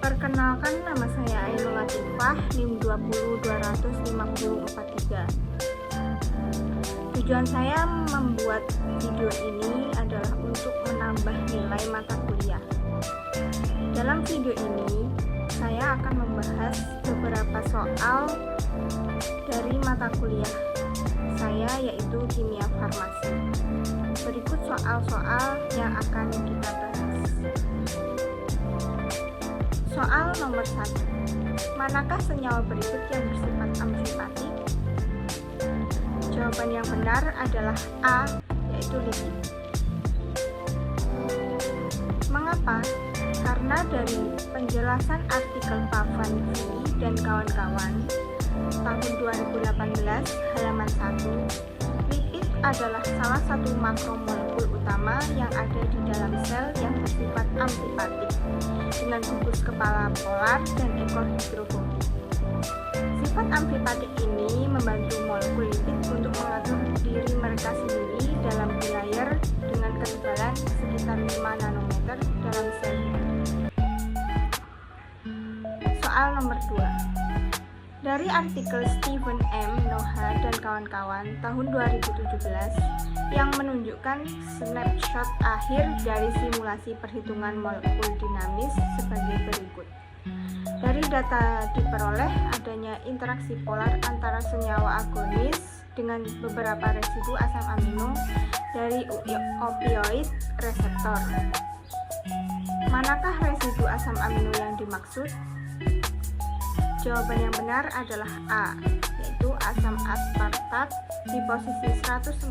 Perkenalkan, nama saya Ainul Latifah, NIM 2025043. Tujuan saya membuat video ini adalah untuk menambah nilai mata kuliah. Dalam video ini, saya akan membahas beberapa soal dari mata kuliah saya, yaitu kimia farmasi. Berikut soal-soal yang akan kita bahas. Soal nomor 1. Manakah senyawa berikut yang bersifat amfipatik? Jawaban yang benar adalah A, yaitu lipid. Mengapa? Karena dari penjelasan artikel Pavan V dan kawan-kawan tahun 2018 halaman 1, lipid adalah salah satu makromolekul utama yang ada di dalam sel yang bersifat amfipatik dengan gugus kepala polar dan ekor hidrofobik. Sifat amfipatik ini membantu molekul lipid untuk mengatur diri mereka sendiri dalam bilayer dengan ketebalan sekitar 5 nanometer dalam sel. Soal nomor 2. Dari artikel Stephen M. Noha dan kawan-kawan tahun 2017 yang menunjukkan snapshot akhir dari simulasi perhitungan molekul dinamis sebagai berikut. Dari data diperoleh adanya interaksi polar antara senyawa agonis dengan beberapa residu asam amino dari opioid reseptor. Manakah residu asam amino yang dimaksud? Jawaban yang benar adalah A, yaitu asam aspartat di posisi 147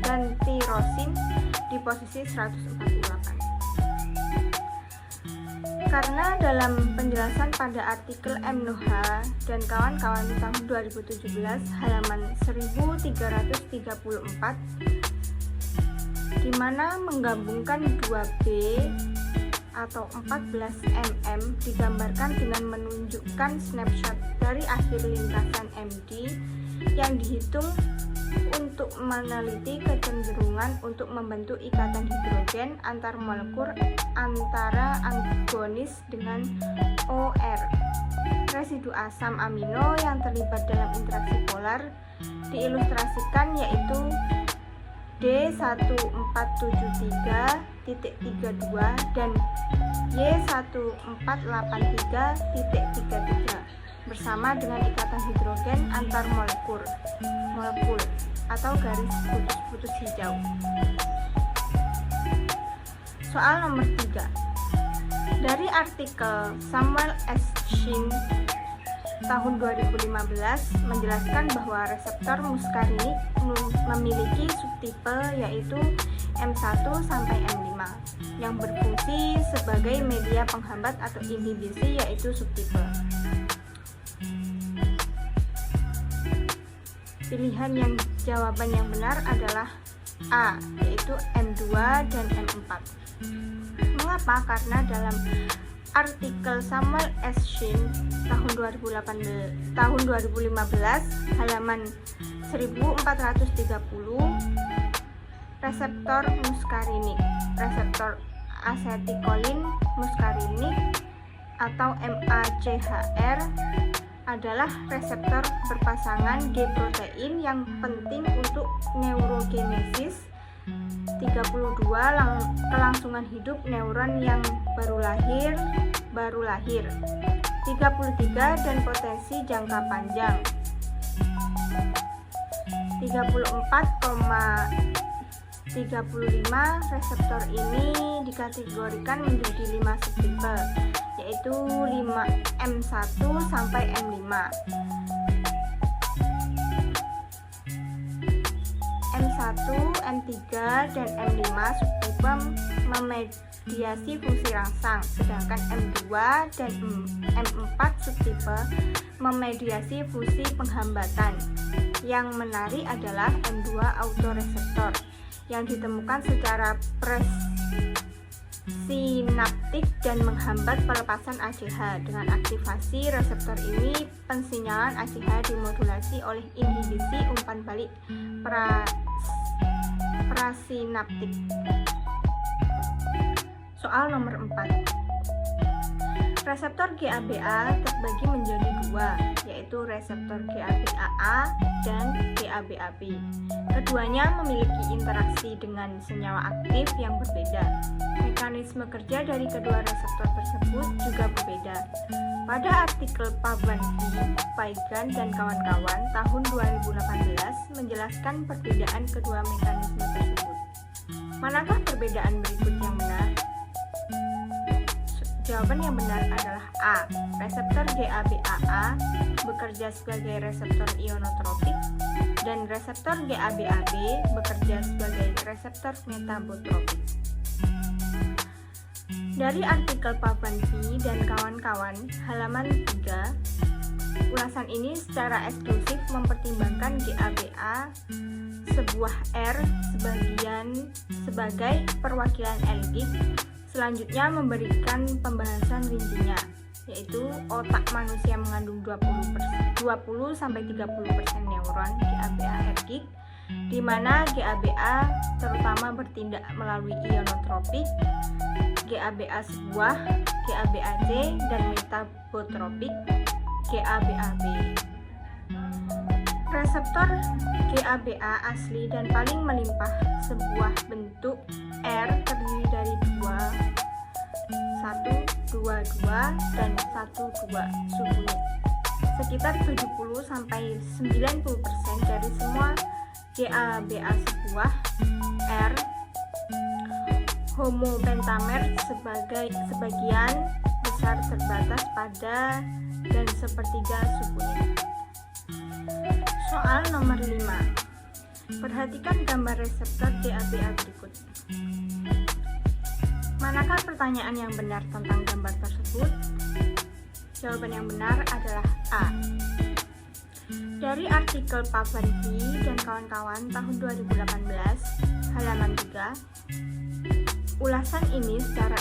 dan tirosin di posisi 148. Karena dalam penjelasan pada artikel M. Noha dan kawan-kawan tahun 2017 halaman 1334, di mana menggabungkan 2B atau 14 mm digambarkan dengan menunjukkan snapshot dari akhir lintasan MD yang dihitung untuk meneliti kecenderungan untuk membentuk ikatan hidrogen antar molekul antara agonis dengan OR. Residu asam amino yang terlibat dalam interaksi polar diilustrasikan yaitu D1473.32 dan Y1483.33 bersama dengan ikatan hidrogen antar molekul atau garis putus-putus hijau. Soal nomor 3. Dari artikel Samuel S. Shin tahun 2015 menjelaskan bahwa reseptor muskarinik memiliki subtipe yaitu M1 sampai M5 yang berfungsi sebagai media penghambat atau inhibisi yaitu subtipe. Jawaban yang benar adalah A, yaitu M2 dan M4. Mengapa? Karena dalam artikel Samuel S. Shin tahun 2015 halaman 1430, reseptor muskarinik, reseptor asetikolin muskarinik atau MACHR adalah reseptor berpasangan G protein yang penting untuk neurogenesis 32 kelangsungan hidup neuron yang baru lahir 33 dan potensi jangka panjang 34,35. Reseptor ini dikategorikan menjadi 5 subtipe yaitu 5M1 sampai M5. M1, M3, dan M5 subtipe memediasi fungsi rangsang, sedangkan M2 dan M4 subtipe memediasi fungsi penghambatan. Yang menarik adalah M2 autoreseptor yang ditemukan secara sinaptik dan menghambat pelepasan ACH. Dengan aktivasi reseptor ini, pensinyalan ACH dimodulasi oleh inhibisi umpan balik prasinaptik. Soal nomor 4. Reseptor GABA terbagi menjadi dua, yaitu reseptor GABA-A dan GABA-B. Keduanya memiliki interaksi dengan senyawa aktif yang berbeda. Mekanisme kerja dari kedua reseptor tersebut juga berbeda. Pada artikel Pavanvi, Paigan, dan kawan-kawan tahun 2018 menjelaskan perbedaan kedua mekanisme tersebut. Manakah perbedaan berikut yang benar? Jawaban yang benar adalah A. Reseptor GABA-A bekerja sebagai reseptor ionotropik dan reseptor GABA-B bekerja sebagai reseptor metabotropik. Dari artikel Pavanvi dan kawan-kawan halaman 3, ulasan ini secara eksklusif mempertimbangkan GABA sebuah R sebagai perwakilan L-gig. Selanjutnya memberikan pembahasan rincinya, yaitu otak manusia mengandung 20-30% neuron GABA R-gig, di mana GABA terutama bertindak melalui ionotropik, GABA sebuah, GABA-C, dan metabotropik, GABA-B. Reseptor GABA asli dan paling melimpah sebuah bentuk R terdiri dari 1, 2, 2, dan 1, 2 subunit. Sekitar 70-90% dari semua GABA sebuah R homopentamer sebagian besar terbatas pada dan sepertiga subunit. Soal nomor 5. Perhatikan gambar reseptor GABA berikut. Manakah pertanyaan yang benar tentang gambar tersebut? Jawaban yang benar adalah A. Dari artikel Pavanvi dan kawan-kawan tahun 2018, halaman 3, ulasan ini secara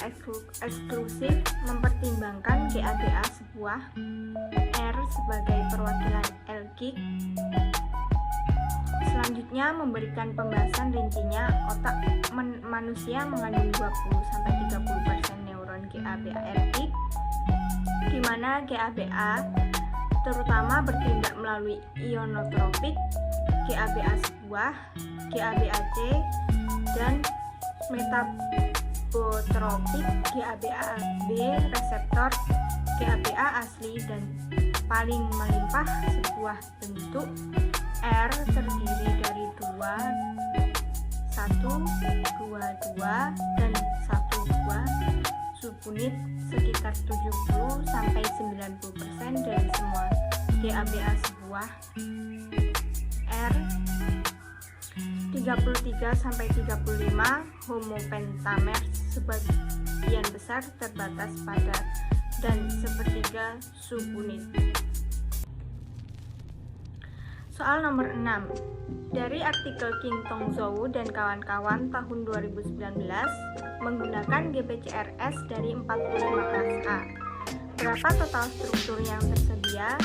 eksklusif mempertimbangkan GABA sebuah R sebagai perwakilan L-gig. Selanjutnya memberikan pembahasan rincinya otak manusia mengandung 20-30% neuron GABA R-gig, di mana GABA terutama bertindak melalui ionotropik, GABA sebuah, GABA-C, dan metabotropik GABA-B. Reseptor GABA asli dan paling melimpah sebuah bentuk R terdiri dari 2, 1, 2, 2, dan 1, 2 subunit. Sekitar 70-90% dari semua GABA sebuah R 33-35 homopentamer sebagian besar terbatas pada dan sepertiga subunit. Soal nomor 6. Dari artikel King Tong Zhou dan kawan-kawan tahun 2019 menggunakan GPCRS dari 45 kelas A. Berapa total struktur yang tersedia?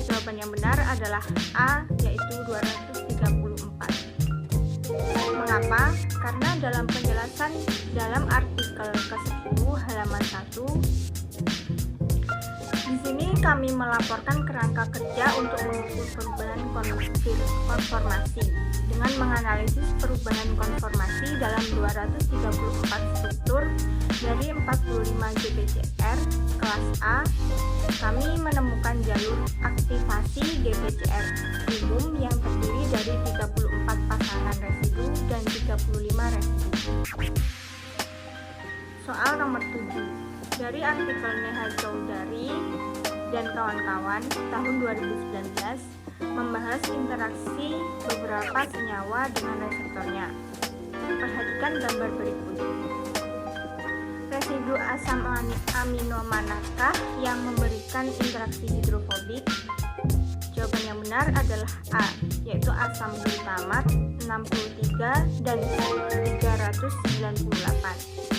Jawaban yang benar adalah A, yaitu 234. Mengapa? Karena dalam penjelasan dalam artikel ke-10 halaman 1, di sini kami melaporkan kerangka kerja untuk mengukur perubahan konformasi dengan menganalisis perubahan konformasi dalam 234 struktur dari 45 GPCR kelas A. Kami menemukan jalur aktivasi GPCR umum yang terdiri dari 34 pasangan residu dan 35 residu. Soal nomor 7. Dari artikel Neha Choudhary dan kawan-kawan tahun 2019 membahas interaksi beberapa senyawa dengan reseptornya. Perhatikan gambar berikut. Residu asam amino manakah yang memberikan interaksi hidrofobik? Jawaban yang benar adalah A, yaitu asam glutamat 63 dan 398.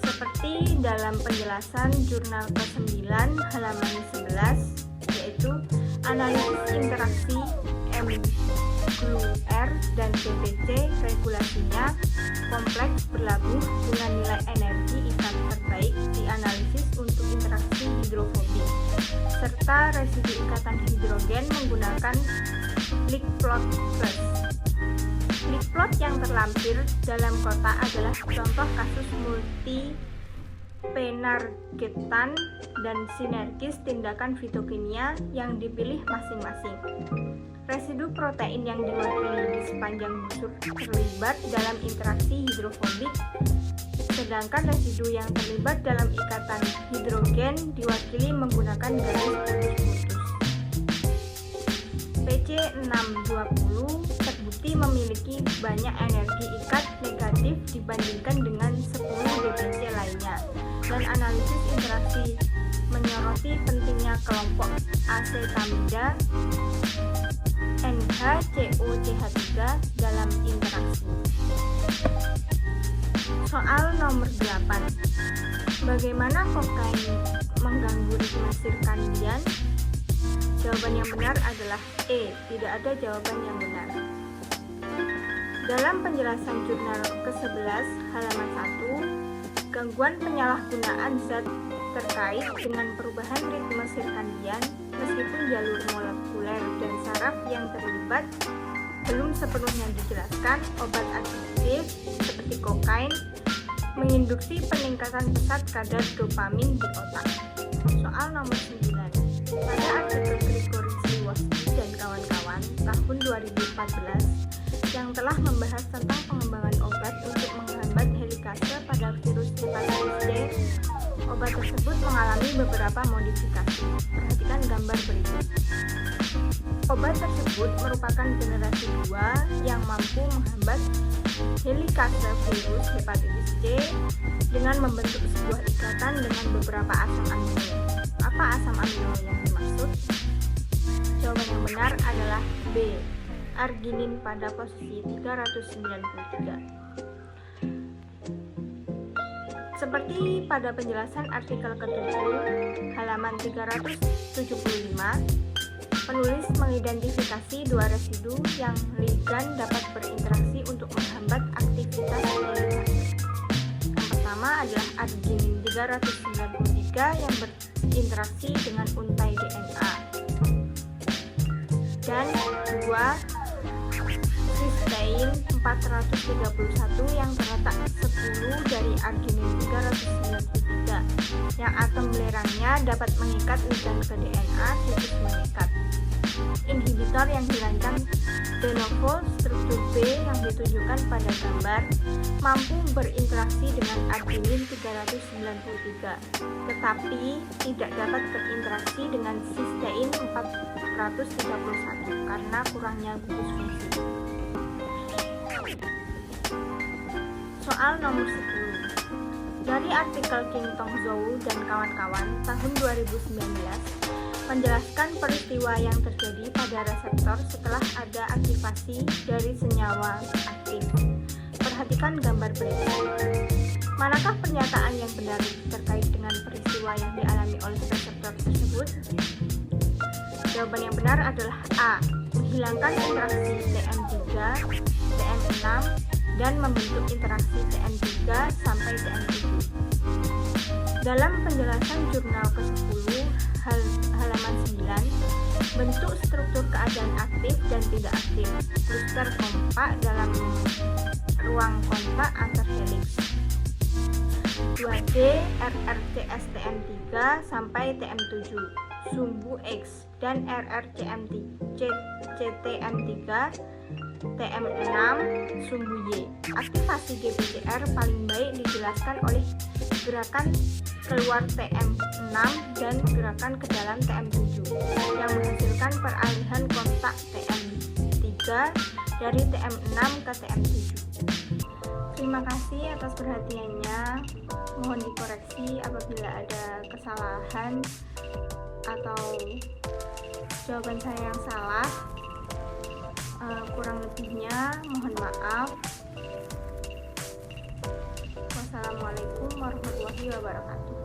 Seperti dalam penjelasan jurnal ke-9 halaman 11, yaitu analisis interaksi M-GLUR dan GPC, regulasinya kompleks berlabuh dengan nilai serta residu ikatan hidrogen menggunakan Lickplot Plus. Lickplot yang terlampir dalam kotak adalah contoh kasus multi-penargetan dan sinergis tindakan fitokimia yang dipilih masing-masing. Residu protein yang diwakili di sepanjang busur terlibat dalam interaksi hidrofobik, sedangkan residu yang terlibat dalam ikatan hidrogen diwakili menggunakan garis putus-putus. PC620 terbukti memiliki banyak energi ikat negatif dibandingkan dengan 10 DPC lainnya, dan analisis interaksi menyoroti pentingnya kelompok asetamida NHCOCH3 dalam interaksi. Soal nomor 8. Bagaimana kokain mengganggu ritme sirkadian? Jawaban yang benar adalah E. Tidak ada jawaban yang benar. Dalam penjelasan jurnal ke-11 halaman 1, gangguan penyalahgunaan zat terkait dengan perubahan ritme sirkadian meskipun jalur molekuler dan saraf yang terlibat belum sepenuhnya dijelaskan. Obat adiktif seperti kokain menginduksi peningkatan pesat kadar dopamin di otak. Soal nomor 9. Pada artikel Gregory Sliwowski dan kawan-kawan tahun 2014 yang telah membahas tentang pengembangan obat untuk menghambat helikase pada virus hepatitis D, obat tersebut mengalami beberapa modifikasi. Perhatikan gambar berikut. Obat tersebut merupakan generasi 2 yang mampu menghambat helikase virus hepatitis D dengan membentuk sebuah ikatan dengan beberapa asam amino. Apa asam amino yang dimaksud? Jawaban yang benar adalah B. Arginin pada posisi 393. Seperti pada penjelasan artikel ke-7 halaman 375, penulis mengidentifikasi dua residu yang ligan dapat berinteraksi untuk menghambat aktivitas helikase. Yang pertama adalah arginin 393 yang berinteraksi dengan untai DNA, dan dua cysteine 431 yang terletak 10 dari arginin 393 yang atom belerangnya dapat mengikat ligan ke DNA situs mengikat. Inhibitor yang dirancang de novo struktur B yang ditunjukkan pada gambar mampu berinteraksi dengan arginin 393 tetapi tidak dapat berinteraksi dengan cysteine 431 karena kurangnya gugus fungsi. Soal nomor 10. Dari artikel King Tong Zhou dan kawan-kawan tahun 2019 menjelaskan peristiwa yang terjadi pada reseptor setelah ada aktivasi dari senyawa aktif. Perhatikan gambar berikut. Manakah pernyataan yang benar terkait dengan peristiwa yang dialami oleh reseptor tersebut? Jawaban yang benar adalah A. Menghilangkan interaksi TM3, TM6, dan membentuk interaksi TM3 sampai TM7. Dalam penjelasan jurnal ke-10 halaman 9, bentuk struktur keadaan aktif dan tidak aktif kluster kompak dalam ruang kontak antar heliks 2D RRCSTM3 sampai TM7 sumbu X dan RRCTM3 TM6 sumbu Y. Aktivasi GPCR paling baik dijelaskan oleh gerakan keluar TM6 dan gerakan ke dalam TM7 yang menghasilkan peralihan kontak TM3 dari TM6 ke TM7. Terima kasih atas perhatiannya. Mohon dikoreksi apabila ada kesalahan atau jawaban saya yang salah. Kurang lebihnya mohon maaf. Wassalamualaikum warahmatullahi wabarakatuh.